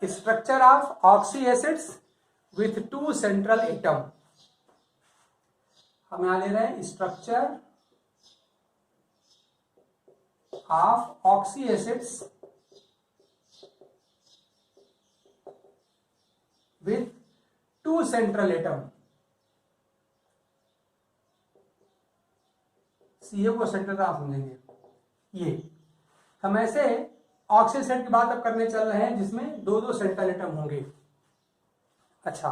Structure of oxy acids with 2 central atom. हम यहां ले रहे हैं structure of oxy acids with 2 central atom. CA को सेंट्रल आप समझेंगे। ये हम ऐसे ऑक्सी एसिड की बात अब करने चल रहे हैं जिसमें 2 सेंट्रल एटम होंगे। अच्छा,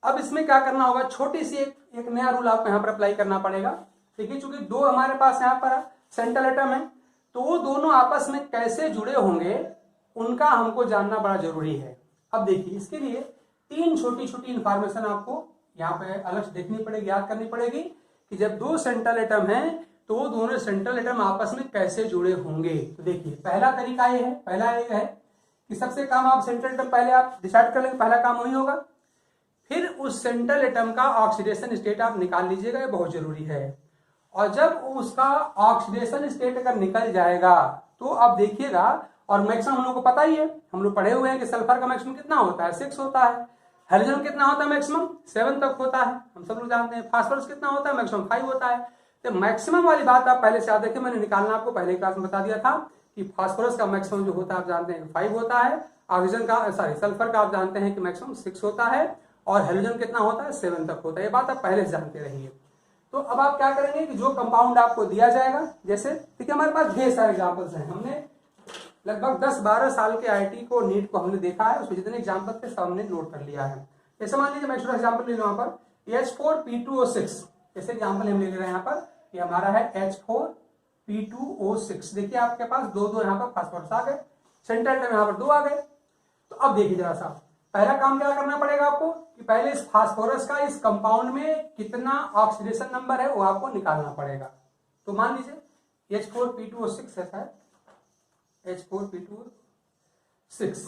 अब इसमें क्या करना होगा, छोटी सी एक नया रूल आपको यहां पर अप्लाई करना पड़ेगा। देखिए चूंकि 2 हमारे पास यहां पर सेंट्रल एटम है, तो वो दोनों आपस में कैसे जुड़े होंगे उनका हमको जानना बड़ा जरूरी है। अब देखिए इसके लिए 3 छोटी छोटी इंफॉर्मेशन आपको यहाँ पे अलग से देखनी पड़ेगी, याद करनी पड़ेगी कि जब 2 सेंट्रल एटम हैं तो वो दोनों सेंट्रल एटम आपस में कैसे जुड़े होंगे। तो देखिए पहला तरीका ये है, पहला ये है कि सबसे काम आप सेंट्रल एटम पहले आप डिसाइड कर लेंगे, पहला काम वही होगा। फिर उस सेंट्रल एटम का ऑक्सीडेशन स्टेट आप निकाल लीजिएगा, ये बहुत जरूरी है। और जब उसका ऑक्सीडेशन स्टेट अगर निकल जाएगा तो आप देखिएगा, और मैक्सिमम हम लोग को पता ही है, हम लोग पढ़े हुए हैं कि सल्फर का मैक्सिमम कितना होता है, 6 होता है। हाइड्रोजन कितना होता है, मैक्सिमम 7 तक होता है, हम सब लोग जानते हैं। फास्फोरस कितना होता है, मैक्सिमम 5 होता है। तो मैक्सिमम वाली बात आप पहले से याद रखिए, मैंने निकालना आपको पहले क्लास में बता दिया था कि फास्फोरस का मैक्सिमम जो होता है आप जानते हैं 5 होता है। ऑक्सीजन का सल्फर का आप जानते हैं कि मैक्सिमम 6 होता है, और हाइड्रोजन कितना होता है, 7 तक होता है। ये बात आप पहले से जानते रहिए। तो अब आप क्या करेंगे कि जो कंपाउंड आपको दिया जाएगा, जैसे ठीक है हमारे पास ढेर सारे एग्जाम्पल्स हैं, हमने लगभग 10-12 साल के आईआईटी को नीट को हमने देखा है, उसमें जितने एग्जाम्पल थे सब हमने नोट कर लिया है। जैसे मान लीजिए मैं छोटा एग्जाम्पल ले लूँ यहाँ पर H4P2O6, जैसे एग्जाम्पल हम ले रहे हैं यहाँ पर, ये हमारा है H4P2O6। देखिए आपके पास 2 यहाँ पर फास्फोरस आ गए, सेंट्रल एटम यहाँ पर 2 आ गए। तो अब देखिए जरा सा, पहला काम क्या करना पड़ेगा आपको कि पहले इस फास्फोरस का इस कंपाउंड में कितना ऑक्सीडेशन नंबर है वो आपको निकालना पड़ेगा। तो मान लीजिए H4P2O6 ऐसा है, H4P2O6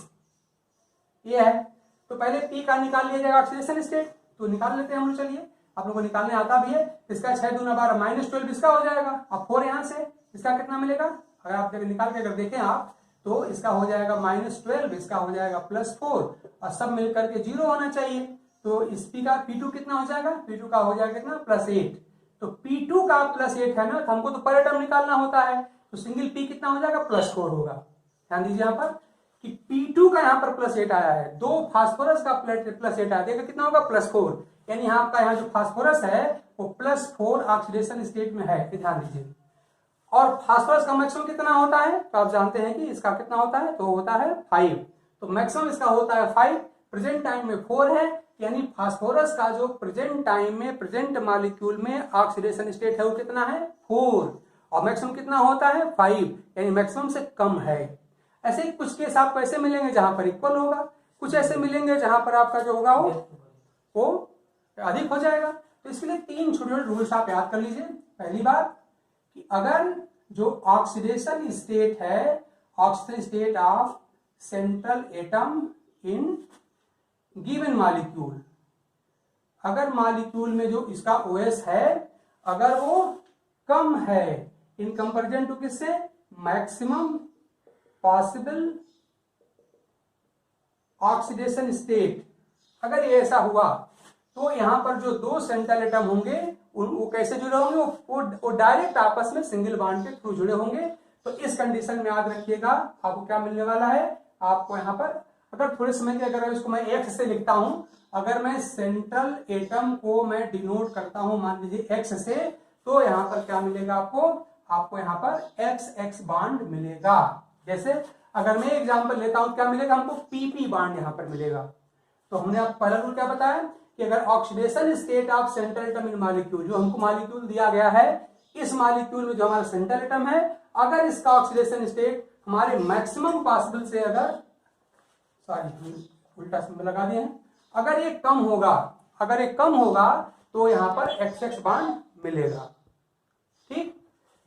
ये है। तो पहले P का निकाल लिया जाएगा ऑक्सीडेशन स्टेट, तो निकाल लेते हैं हम लोग। चलिए आप लोगों को निकालने आता भी है। इसका 6 दूना 12 -12 इसका हो जाएगा। अब 4 यहाँ से इसका कितना मिलेगा, अगर आप निकाल के अगर देखें आप तो इसका हो जाएगा -12, इसका हो जाएगा +4, और सब मिलकर के 0 होना चाहिए। तो इस P का P2 कितना हो जाएगा, P2 का हो जाएगा कितना, +8। तो P2 का +8 है ना, तो हमको तो पर एटम निकालना होता है, तो सिंगल P कितना हो जाएगा, +4 होगा। ध्यान दीजिए यहाँ पर कि P2 का यहाँ पर +8 आया है, 2 फास्फोरस का +8 आया, देखिए कितना होगा, +4। यानी आपका यहाँ जो फास्फोरस है वो +4 ऑक्सीडेशन स्टेट में है, ध्यान दीजिए। और फास्फोरस का मैक्सिमम कितना होता है, तो आप जानते हैं कि इसका कितना होता है, तो होता है 5। तो मैक्सिमम इसका होता है 5, प्रेजेंट टाइम में 4 है। यानी फास्फोरस का जो प्रेजेंट टाइम में प्रेजेंट मॉलिक्यूल में ऑक्सीडेशन स्टेट है वो कितना है, 4, और मैक्सिमम कितना होता है, 5, यानी मैक्सिमम से कम है। ऐसे ही कुछ केस आपको ऐसे मिलेंगे जहां पर इक्वल होगा, कुछ ऐसे मिलेंगे जहां पर आपका जो होगा वो अधिक हो जाएगा। तो इसके लिए 3 छोटे छोटे रूल्स आप याद कर लीजिए। पहली बात कि अगर जो ऑक्सीडेशन स्टेट है, oxidation state of central atom in given molecule, अगर मॉलिक्यूल में जो इसका OS है अगर वो कम है इन कंपैरिजन टू किससे, मैक्सिमम पॉसिबल ऑक्सीडेशन स्टेट, अगर ये ऐसा हुआ तो यहां पर जो 2 सेंट्रल एटम होंगे वो कैसे जुड़े होंगे, वो डायरेक्ट आपस में सिंगल बॉन्ड के थ्रू जुड़े होंगे। तो इस कंडीशन में याद रखिएगा आपको क्या मिलने वाला है, आपको यहां पर अगर थोड़े समय के अगर इसको मैं X से लिखता हूं, अगर मैं सेंट्रल एटम को मैं डिनोट करता हूं मान लीजिए X से, तो यहां पर क्या मिलेगा आपको यहां पर XX बॉन्ड मिलेगा। जैसे अगर मैं एग्जांपल लेता हूं क्या मिलेगा हमको, PP बॉन्ड यहां पर मिलेगा। तो हमने आपको पहला रूल क्या बताया कि अगर oxidation state of central atom in molecule, जो हमको मॉलिक्यूल दिया गया है, इस मॉलिक्यूल में जो हमारा सेंट्रल एटम है, अगर इसका ऑक्सीडेशन स्टेट हमारे मैक्सिमम पॉसिबल से अगर उल्टा सिंबल लगा दिए हैं, अगर ये कम होगा तो यहां पर XX बॉन्ड मिलेगा। ठीक,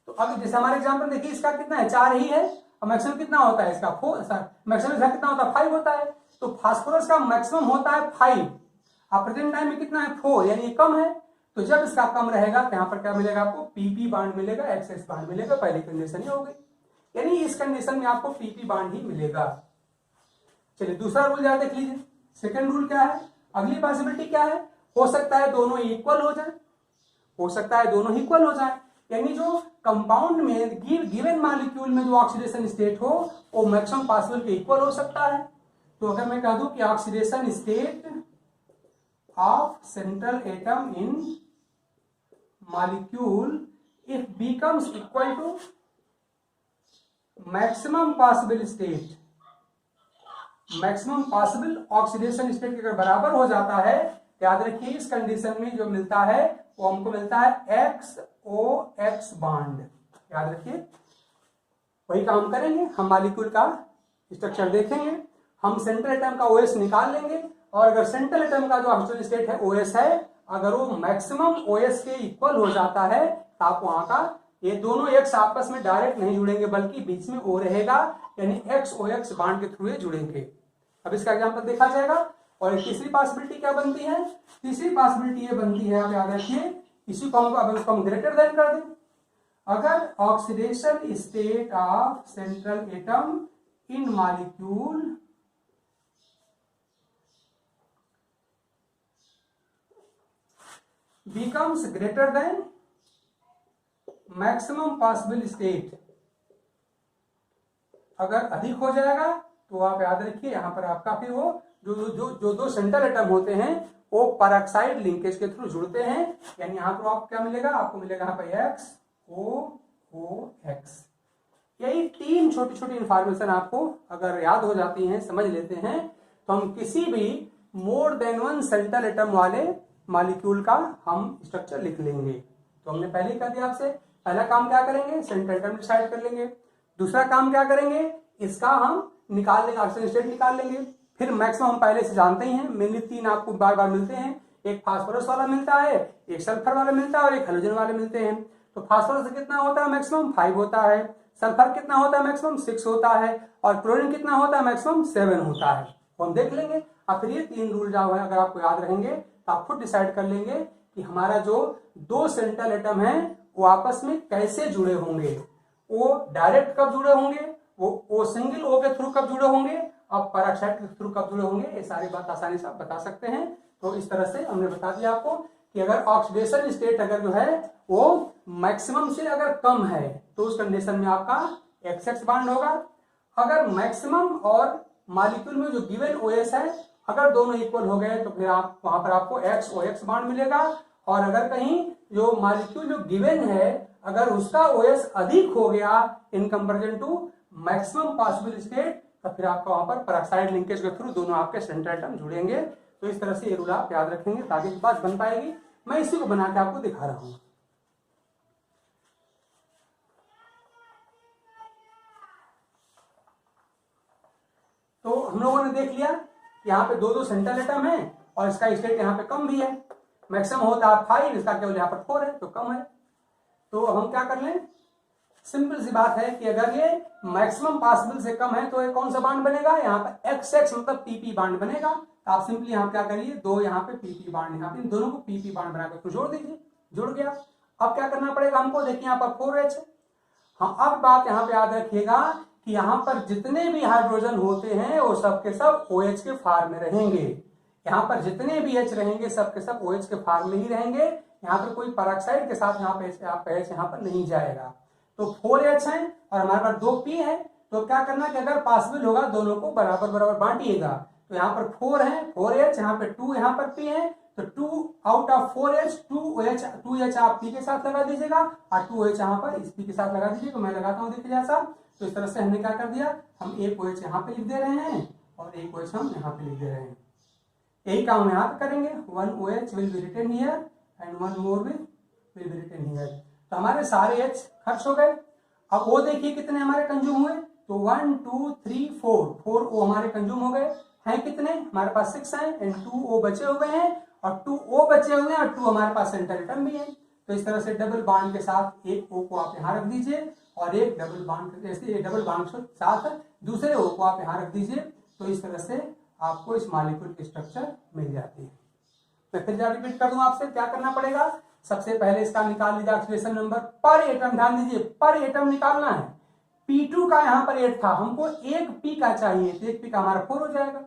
तो अब जैसे हमारे एग्जांपल देखिए इसका कितना है, 4 ही है, और मैक्सिमम कितना होता है इसका, 4, मैक्सिमम इसका कितना होता है, 5 होता है। तो फास्फोरस का मैक्सिमम होता है 5, अब प्रेजेंट टाइम में कितना है, 4, यानी ये कम है। तो जब इसका कम रहेगा तो यहाँ पर क्या मिलेगा आपको, PP बॉन्ड मिलेगा, XX बॉन्ड मिलेगा। पहली कंडीशन ही हो गई, यानी इस कंडीशन में आपको PP बॉन्ड ही मिलेगा। चलिए दूसरा रूल जरा देख लीजिए। सेकंड रूल क्या है, अगली पॉसिबिलिटी क्या है, हो सकता है दोनों इक्वल हो जाए, हो सकता है दोनों इक्वल हो जाए, यानी जो कंपाउंड में गिवन मॉलिक्यूल में जो ऑक्सीडेशन स्टेट हो वो मैक्सिमम पॉसिबल के इक्वल हो सकता है। तो अगर मैं कह दूं कि oxidation state of central atom in molecule if becomes equal to maximum possible state, maximum possible oxidation state के अगर बराबर हो जाता है, याद रखिए इस कंडीशन में जो मिलता है वो हमको मिलता है XOX बॉन्ड। याद रखिए वही काम करेंगे, हम मॉलिक्यूल का स्ट्रक्चर देखेंगे, हम सेंट्रल एटम का OS निकाल लेंगे और अगर सेंट्रल एटम का जो ऑक्सीजन स्टेट है OS है, अगर वो मैक्सिमम OS के इक्वल हो जाता है तो आप वहां का ये दोनों X आपस में डायरेक्ट नहीं जुड़ेंगे बल्कि बीच में O रहेगा, यानी XOX बॉन्ड के थ्रू ये जुड़ेंगे। अब इसका एग्जांपल देखा जाएगा। और तीसरी पॉसिबिलिटी क्या बनती है, तीसरी पॉसिबिलिटी ये बनती है, आप याद रखिए इसी को हम ग्रेटर देन कर दें। अगर oxidation state of central atom in molecule becomes greater than maximum possible state, अगर अधिक हो जाएगा तो आप याद रखिए यहां पर आपका फिर वो जो दो सेंट्रल एटम होते हैं वो परऑक्साइड लिंकेज के थ्रू जुड़ते हैं, यानी यहां पर आपको क्या मिलेगा, आपको मिलेगा यहाँ पर XOOX। यही तीन छोटी छोटी इंफॉर्मेशन आपको अगर याद हो जाती हैं, समझ लेते हैं, तो हम किसी भी more than one central atom वाले मॉलिक्यूल का हम स्ट्रक्चर लिख लेंगे। तो हमने पहले कह दिया आपसे, पहला काम क्या करेंगे, सेंट्रल एटम डिसाइड कर लेंगे। दूसरा काम क्या करेंगे, इसका हम निकाल लेंगे, ऑक्सीजन स्टेट निकाल लेंगे। फिर मैक्सिमम हम पहले से जानते ही हैं, मेनली तीन आपको बार बार मिलते हैं, एक फास्फोरस वाला मिलता है, एक सल्फर वाला मिलता है और एक हेलोजन वाले मिलते हैं। तो फास्फोरस कितना होता है, मैक्सिमम 5 होता है, सल्फर कितना होता है, मैक्सिमम 6 होता है, और क्लोरीन कितना होता है, मैक्सिमम 7 होता है। तो हम देख लेंगे। अब फिर ये तीन रूल जो है अगर आपको याद रहेंगे तो आप खुद डिसाइड कर लेंगे कि हमारा जो दो सेंट्रल एटम है वो आपस में कैसे जुड़े होंगे, वो डायरेक्ट कब जुड़े होंगे, वो सिंगल O के थ्रू कब जुड़े होंगे, और पेरोक्साइड के थ्रू कब जुड़े होंगे, ये सारी बात आसानी से आप बता सकते हैं। तो इस तरह से हमने बता दिया आपको कि अगर ऑक्सीडेशन स्टेट अगर जो है वो मैक्सिमम से अगर कम है तो उस कंडीशन में आपका XX बॉन्ड होगा। अगर मैक्सिमम और मॉलिक्यूल में जो गिवन OS है अगर दोनों इक्वल हो गए तो फिर आप वहां पर आपको XOX बॉन्ड मिलेगा। और अगर कहीं जो मॉलिक्यूल जो गिवन है अगर उसका OS अधिक हो गया in comparison to maximum possible state तो फिर आपका वहां पर पेरोक्साइड लिंकेज के थ्रू दोनों आपके सेंट्रल एटम जुड़ेंगे। तो इस तरह से ये रूल आप याद रखेंगे ताकि बात बन पाएगी। मैं इसी को बना के आपको दिखा रहा हूं। तो हम लोगों ने देख लिया यहाँ पे दो सेंट्रल एटम है और इसका स्टेट यहाँ पे कम भी है, मैक्सिमम होता है 5, इसका केवल यहाँ पर 4 है तो कम है। तो अब हम क्या कर लें, सिंपल सी बात है कि अगर ये मैक्सिमम पॉसिबल से कम है तो ये कौन सा बांड बनेगा, यहाँ पर XX मतलब PP बांड बनेगा। तो आप सिंपली यहाँ क्या करिए, दो यहाँ पे PP बांड, यहाँ पे इन दोनों को PP बांड बनाकर तो जोड़ दीजिए, जुड़ गया। अब क्या करना पड़ेगा हमको, देखिए यहाँ पर 4H। हाँ अब बात यहाँ पे याद रखिएगा कि यहाँ पर जितने भी हाइड्रोजन होते हैं वो सब के सब OH के फॉर्म में रहेंगे। यहाँ पर जितने भी H रहेंगे सब के सब OH के फॉर्म में ही रहेंगे। यहाँ पर कोई पेरोक्साइड के साथ यहाँ पे H यहाँ पर नहीं जाएगा। तो 4H है और हमारे पास 2P है। तो क्या करना कि अगर पॉसिबल होगा दोनों को बराबर बराबर बांटिएगा। तो यहाँ पर 4 है, 4H, यहाँ पे 2 यहाँ पर P है, तो 2 आउट ऑफ 4H 2H आप P के साथ लगा दीजिएगा और 2H यहाँ पर इस P के साथ लगा दीजिएगा। मैं लगाता हूँ देखिए जैसा। तो इस तरह से हमने क्या कर दिया, हम एक OH यहाँ पे लिख दे रहे हैं और एक OH हम यहाँ पे लिख दे रहे हैं। यही काम यहाँ पे करेंगे। 1 OH will be written here and 1 more will be written here. तो हमारे सारे H खर्च हो गए। अब O देखिए कितने हमारे कंज्यूम हुए, तो 1 2 3 4 O हमारे कंज्यूम हो गए हैं। कितने हमारे पास 6 हैं एंड 2 O बचे हुए हैं और 2 O बचे हुए हैं और 2 हमारे पास सेंट्रल एटम भी है। तो इस तरह से डबल बॉन्ड के साथ एक O को आप यहाँ रख दीजिए और एक डबल बॉन्ड ऐसे डबल बॉन्ड के साथ दूसरे O को आप यहाँ रख दीजिए। तो इस तरह से आपको इस मॉलिक्यूल की स्ट्रक्चर मिल जाती है। मैं फिर रिपीट कर दूं आपसे, क्या करना पड़ेगा, सबसे पहले इसका निकाल लीजिए ऑक्सीडेशन नंबर पर एटम। ध्यान दीजिए पर एटम निकालना है, P2 का यहाँ पर 8 था, हमको एक P का चाहिए, तो एक P का हमारा 4 हो जाएगा।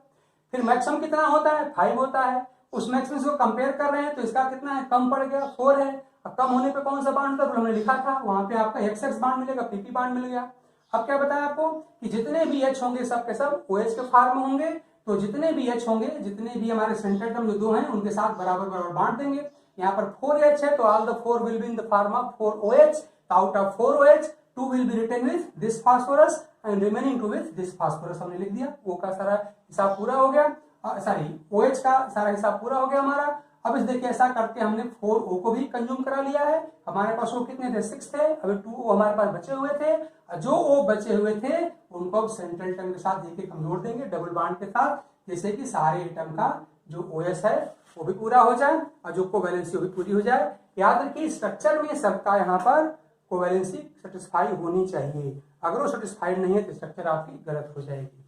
फिर मैक्सिमम कितना होता है, 5 होता है। उस मैक्सिमम को कंपेयर कर रहे हैं तो इसका कितना है, कम पड़ गया, 4 है। अब कम होने पे कौन सा बांड था, हमने लिखा था वहां पे आपका XX बांड मिलेगा, PP बांड मिल गया। अब क्या बताया आपको कि जितने भी H होंगे सब के सब OH के फॉर्म में होंगे, तो जितने भी H होंगे, जितने भी हमारे सेंटर टर्म जो 2 हैं उनके साथ बराबर बराबर बांट देंगे। यहाँ पर 4H है तो all the 4 will be in the form of 4OH। Out of 4OH 2 will be written with this phosphorus and remaining 2 with this phosphorus, हमने लिख दिया। O का सारा हिसाब पूरा हो गया, सॉरी OH का सारा हिसाब पूरा हो गया हमारा। अब इस देखिए ऐसा करके हमने 4O को भी कंज्यूम करा लिया है। हमारे पास O कितने थे, 6 थे। अभी 2O हमारे पास बचे हुए थे, जो O बचे हुए थे उनको अब सेंट्रल एटम के साथ एक हम जोड़ देंगे डबल बॉन्ड के साथ, जैसे कि सारे एटम का जो OS है वो भी पूरा हो जाए और जो कोवैलेंसी वो भी पूरी हो जाए। याद रखिए स्ट्रक्चर में सबका यहाँ पर कोवैलेंसी सेटिस्फाई होनी चाहिए, अगर वो सेटिस्फाइड नहीं है तो स्ट्रक्चर आपकी गलत हो जाएगी।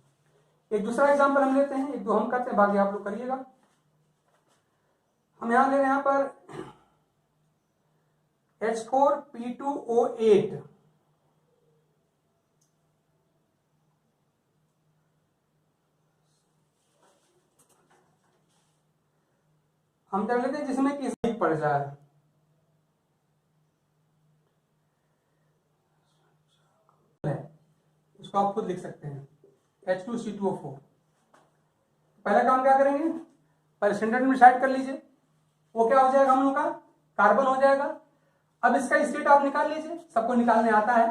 एक दूसरा एग्जाम्पल हम लेते हैं, एक दो हम करते हैं, बाकी आप लोग करिएगा। हम यहां ले रहे हैं यहाँ पर H4P2O8, हम कर लेते हैं जिसमें किसी पड़ जाए। उसको आप खुद लिख सकते हैं H2C2O4। पहला काम क्या करेंगे, पहले सेंटर में डिसाइड कर लीजिए, वो क्या हो जाएगा हम लोग का, कार्बन हो जाएगा। अब इसका स्टेट आप निकाल लीजिए, सबको निकालने आता है।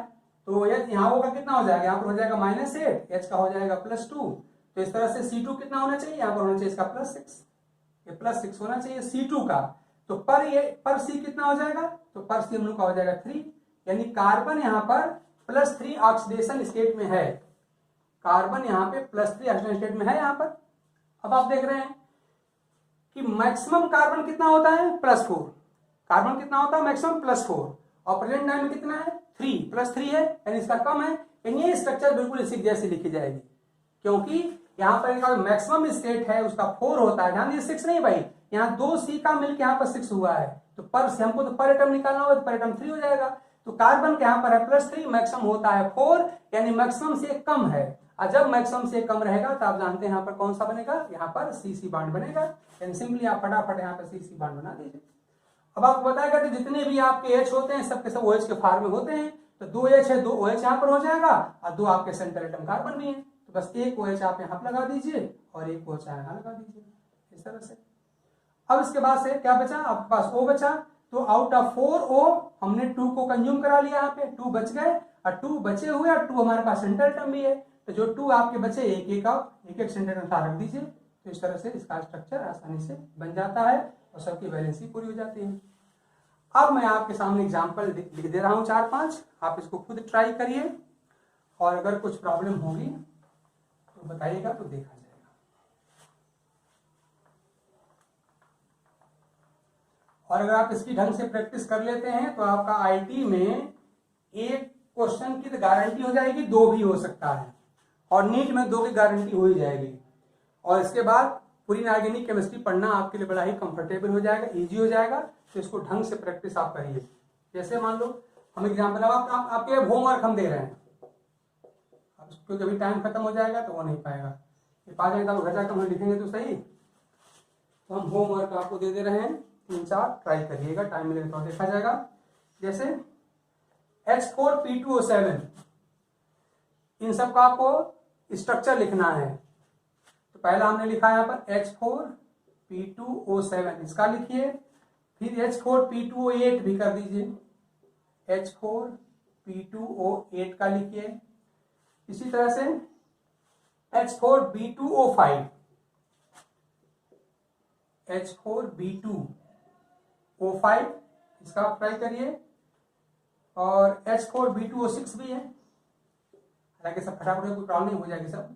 तो यहाँ होगा कितना हो जाएगा, यहाँ पर हो जाएगा -8, H का हो जाएगा +2। तो इस तरह से C2 कितना होना चाहिए, यहाँ पर होना चाहिए इसका +6, ये +6 होना चाहिए C2 का। तो पर C कितना हो जाएगा, तो पर C हम लोग का हो जाएगा 3, यानी कार्बन यहाँ पर +3 ऑक्सीडेशन स्टेट में है, कार्बन यहाँ पे +3 ऑक्सीडेशन स्टेट में है यहाँ पर। अब आप देख रहे हैं कि मैक्सिमम कार्बन कितना होता है, +4, कार्बन कितना होता है मैक्सिमम +4, और प्रेजेंट टाइम में कितना है 3, +3 है, यानी इसका कम है। यानी ये स्ट्रक्चर बिल्कुल इसी जैसे लिखी जाएगी, क्योंकि यहाँ पर इनका मैक्सिमम स्टेट है उसका 4 होता है, ध्यान दीजिए 6 नहीं भाई, यहाँ 2C का मिलकर यहाँ पर 6 हुआ है। तो पर हमको तो पर एटम निकालना होगा, तो पर एटम 3 हो जाएगा। तो कार्बन के यहाँ पर है +3, मैक्सिमम होता है 4, यानी मैक्सिमम से कम है। और जब मैक्सिमम से कम रहेगा तो आप जानते हैं यहाँ पर कौन सा बनेगा, यहाँ पर CC बांड बनेगा। यानी सिंपली आप फटाफट यहाँ पर CC बांड बना दीजिए। अब आपको बताएगा कि जितने भी आपके H होते हैं सबके सब OH के फॉर्म में होते हैं, तो 2H है, 2 OH यहाँ पर हो जाएगा, और 2 आपके सेंट्रल एटम कार्बन भी है, तो बस एक OH आप यहाँ पर लगा दीजिए और एक OH यहाँ लगा दीजिए, इस तरह से। अब इसके बाद से क्या बचा, आपके पास O बचा, तो आउट ऑफ 4O हमने 2 को कंज्यूम करा लिया, यहाँ पे 2 बच गए, और 2 बचे हुए, और 2 हमारे पास सेंट्रल एटम भी है, तो जो 2 आपके बचे एक एक सेंट्रल एटम रख दीजिए। तो इस तरह से इसका स्ट्रक्चर आसानी से बन जाता है और सबकी वैलेंसी पूरी हो जाती है। अब मैं आपके सामने एग्जाम्पल लिख दे रहा हूँ 4-5, आप इसको खुद ट्राई करिए, और अगर कुछ प्रॉब्लम होगी तो बताइएगा, तो देखा जाएगा। और अगर आप इसकी ढंग से प्रैक्टिस कर लेते हैं तो आपका IT में एक क्वेश्चन की तो गारंटी हो जाएगी, 2 भी हो सकता है, और नीट में 2 की गारंटी हो ही जाएगी। और इसके बाद पूरी ऑर्गेनिक केमिस्ट्री पढ़ना आपके लिए बड़ा ही कंफर्टेबल हो जाएगा, इजी हो जाएगा। तो इसको ढंग से प्रैक्टिस आप करिए। जैसे मान लो हम एग्जाम्पल आपके होमवर्क हम दे रहे हैं, क्योंकि अभी टाइम खत्म हो जाएगा तो वो नहीं पाएगा, ये 5 घंटा घर जाकर हम लिखेंगे तो सही। तो हम होमवर्क आपको दे रहे हैं 3-4, ट्राई करिएगा, टाइम मिलेगा तो देखा जाएगा। जैसे H4P2O7, इन सब का आपको स्ट्रक्चर लिखना है। तो पहला हमने लिखा है यहाँ पर H4P2O7, इसका लिखिए। फिर H4P2O8 भी कर दीजिए, H4P2O8 का लिखिए। इसी तरह से H4B2O5, H4B2O5 इसका आप ट्राई करिए। और H4B2O6 भी है, हालांकि सब फटाफट कोई प्रॉब्लम नहीं हो जाएगी सब।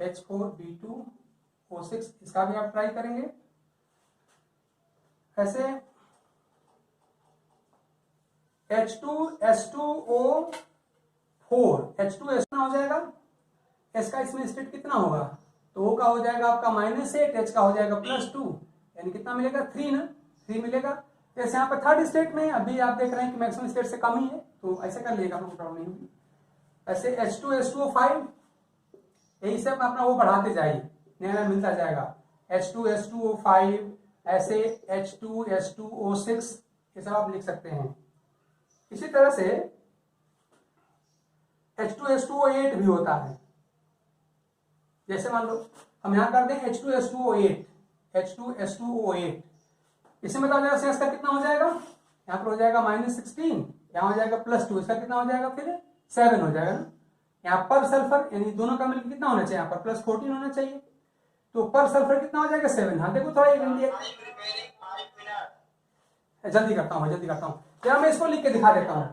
H4B2O6 इसका भी आप ट्राई करेंगे। ऐसे H2S2O4, H2S हो जाएगा, S का इसमें स्टेट कितना होगा, तो O का हो जाएगा आपका -8, H का हो जाएगा +2, यानी कितना मिलेगा 3 ना, 3 मिलेगा। जैसे यहाँ पर थर्ड स्टेट में अभी आप देख रहे हैं कि मैक्सिमम स्टेट से कम ही है, तो ऐसे कर लेगा, कोई प्रॉब्लम नहीं होगी। ऐसे H2SO5, यही सब अपना वो बढ़ाते जाइए, नया मिलता जाएगा। H2SO5, ऐसे H2SO6, ये सब आप लिख सकते हैं। इसी तरह से H2SO8 भी होता है। जैसे मान लो हम यहां कर दें H2SO8, इसमें बता जाएगा इसका कितना हो जाएगा, यहाँ पर हो जाएगा -16, यहाँ हो जाएगा +2, इसका कितना हो जाएगा फिर 7 हो जाएगा ना। यहाँ पर सल्फर यानी दोनों का मिलकर कितना होना चाहिए, यहाँ पर +14 होना चाहिए, तो पर सल्फर कितना हो जाएगा 7। हाँ देखो थोड़ा जल्दी करता हूँ क्या मैं इसको लिख के दिखा देता हूँ।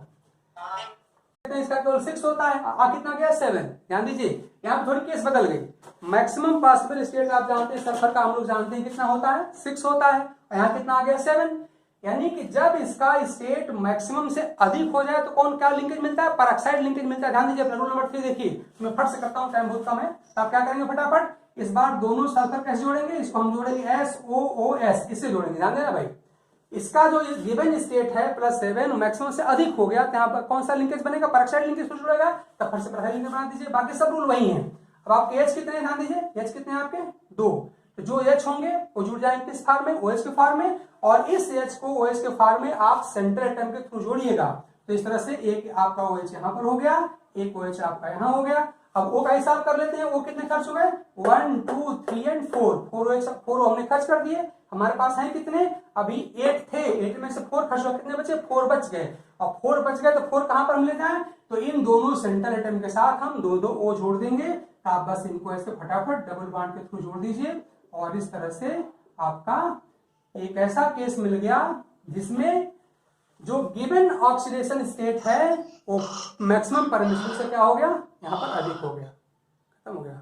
इसका केवल 6 होता है, कितना गया 7। ध्यान दीजिए यहाँ पर थोड़ी केस बदल गई। मैक्सिमम पॉसिबल स्टेट आप जानते हैं सल्फर का, हम लोग जानते हैं कितना होता है 6 होता है, यहाँ कितना आ गया 7। यानी कि जब इसका स्टेट मैक्सिमम से अधिक हो जाए तो कौन क्या लिंकेज मिलता है, परऑक्साइड लिंकेज मिलता है। ध्यान दीजिए रूल नंबर 3 देखिए, मैं फट से करता हूँ, टाइम बहुत कम है, तो आप क्या करेंगे फटाफट, इस बार दोनों सल्फर कैसे जोड़ेंगे, इसको हम जोड़ेंगे SOOS, इससे जोड़ेंगे। ध्यान देना भाई, इसका जो गिवन स्टेट है +7 मैक्सिमम से अधिक हो गया, तो यहाँ पर कौन सा लिंकेज बनेगा, परऑक्साइड लिंकेज जुड़ेगा, तब फिर से परऑक्साइड लिंकेज बना दीजिए। बाकी सब रूल वही है। अब आपके H कितने, ध्यान दीजिए H कितने हैं आपके 2, तो जो H होंगे वो जुड़ जाएंगे किस फॉर्म में, OH के फॉर्म में, और इस H को OH के फॉर्म में आप सेंट्रल एटम के थ्रू जोड़िएगा। तो इस तरह से एक आपका OH यहाँ पर हो गया, एक OH आपका यहाँ हो गया। अब O का हिसाब कर लेते हैं, O कितने खर्च हो गए, 1 2 3 और 4 4 हमने खर्च कर दिए। हमारे पास है कितने, अभी 8 थे, 8 में से 4 खर्च हुआ, कितने बचे, 4 बच गए। अब 4 बच गए तो 4 कहां पर हम ले जाए, तो इन दोनों सेंट्रल एटम के साथ हम 2 O जोड़ देंगे। तो आप बस इनको ऐसे फटाफट डबल बॉन्ड के थ्रू जोड़ दीजिए, और इस तरह से आपका एक ऐसा केस मिल गया जिसमें जो गिवन ऑक्सीडेशन स्टेट है वो मैक्सिमम परमिशन से क्या हो गया, यहाँ पर अधिक हो गया, खत्म हो गया।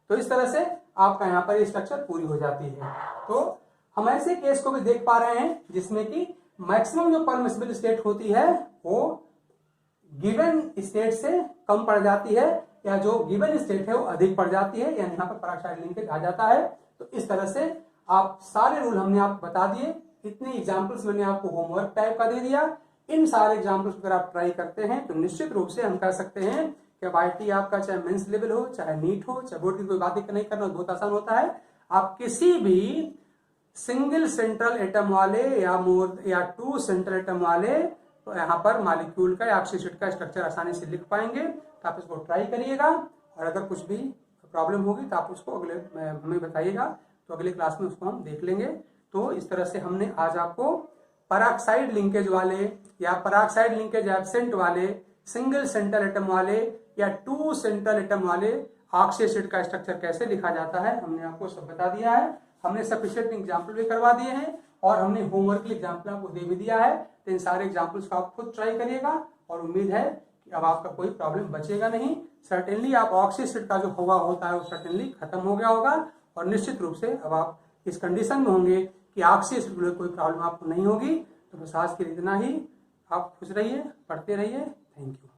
तो इस तरह से आपका यहाँ पर स्ट्रक्चर पूरी हो जाती है। तो हम ऐसे केस को भी देख पा रहे हैं जिसमें कि मैक्सिमम जो परमिसिबल स्टेट होती है वो गिवन स्टेट से कम पड़ जाती है, या जो गिवन स्टेट है वो अधिक पड़ जाती है, यानी यहाँ पर परऑक्साइड लिंकेज आ जाता है। तो इस तरह से आप सारे रूल हमने आपको बता दिए, इतने एग्जाम्पल्स मैंने आपको होमवर्क टाइप का दे दिया। इन सारे एग्जाम्पल्स अगर आप ट्राई करते हैं तो निश्चित रूप से हम कह सकते हैं कि IIT आपका चाहे मेंस लेवल हो, चाहे नीट हो, चाहे बोर्ड की कोई बात नहीं करना, बहुत आसान होता है। आप किसी भी सिंगल सेंट्रल एटम वाले या 2 सेंट्रल एटम वाले तो यहाँ पर मॉलिक्यूल का या ऑक्सीजन का स्ट्रक्चर आसानी से लिख पाएंगे। तो आप इसको ट्राई करिएगा, और अगर कुछ भी प्रॉब्लम होगी तो आप उसको अगले हमें बताइएगा, तो अगले क्लास में उसको हम देख लेंगे। तो इस तरह से हमने आज आपको परऑक्साइड लिंकेज वाले या परऑक्साइड लिंकेज एब्सेंट वाले, सिंगल सेंट्रल एटम वाले या 2 सेंट्रल एटम वाले ऑक्सी एसिड का स्ट्रक्चर कैसे लिखा जाता है हमने आपको सब बता दिया है। हमने सफिशिएंट एग्जाम्पल भी करवा दिए हैं, और हमने होमवर्क के एग्जाम्पल आपको दे भी दिया है। तो इन सारे एग्जाम्पल्स को आप खुद ट्राई करिएगा, और उम्मीद है कि अब आपका कोई प्रॉब्लम बचेगा नहीं। सर्टेनली आप ऑक्सी एसिड का जो हवा होता है वो सर्टेनली खत्म हो गया होगा, और निश्चित रूप से अब आप इस कंडीशन में होंगे कि ऑक्सी एसिड में कोई प्रॉब्लम आपको नहीं होगी। तो बस आज के लिए इतना ही। आप खुश रहिए, पढ़ते रहिए। Thank you.